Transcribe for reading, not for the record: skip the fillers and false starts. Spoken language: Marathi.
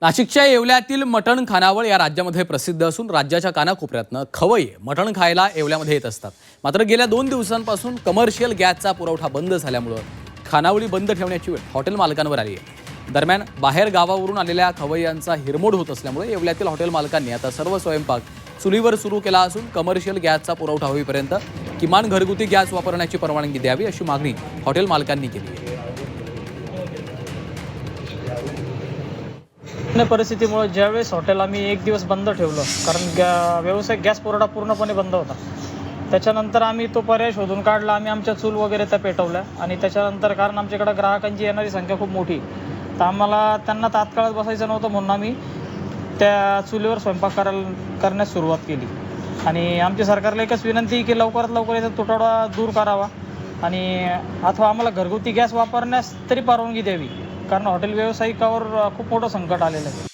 नाशिकच्या येवल्यातील मटण खानावळ या राज्यामध्ये प्रसिद्ध असून राज्याच्या कानाकोपऱ्यातनं खवय्ये मटण खायला येवल्यामध्ये येत असतात। मात्र गेल्या 2 दिवसांपासून कमर्शियल गॅसचा पुरवठा बंद झाल्यामुळे खानावळी बंद ठेवण्याची वेळ हॉटेल मालकांवर आली आहे। दरम्यान बाहेर गावावरून आलेल्या खवय्यांचा हिरमोड होत असल्यामुळे येवल्यातील हॉटेल मालकांनी आता सर्व स्वयंपाक चुलीवर सुरू केला असून कमर्शियल गॅसचा पुरवठा होईपर्यंत किमान घरगुती गॅस वापरण्याची परवानगी द्यावी अशी मागणी हॉटेल मालकांनी केली आहे। परिस्थितीमुळे ज्यावेळेस हॉटेल आम्ही 1 दिवस बंद ठेवलं, कारण व्यावसायिक गॅस पुरवठा पूर्णपणे बंद होता। त्याच्यानंतर आम्ही तो पर्याय शोधून काढला। आम्ही आमच्या चूल वगैरे त्या पेटवल्या आणि त्याच्यानंतर कारण आमच्याकडे ग्राहकांची येणारी संख्या खूप मोठी, तर आम्हाला त्यांना तात्काळात बसायचं नव्हतं म्हणून आम्ही त्या चुलीवर स्वयंपाक करण्यास सुरुवात केली। आणि आमची सरकारला एकच विनंती की लवकरात लवकर याचा तुटवडा दूर करावा आणि अथवा आम्हाला घरगुती गॅस वापरण्यास तरी परवानगी द्यावी, कारण हॉटेल व्यावसायिकावर खूप मोठं संकट आलेलं आहे।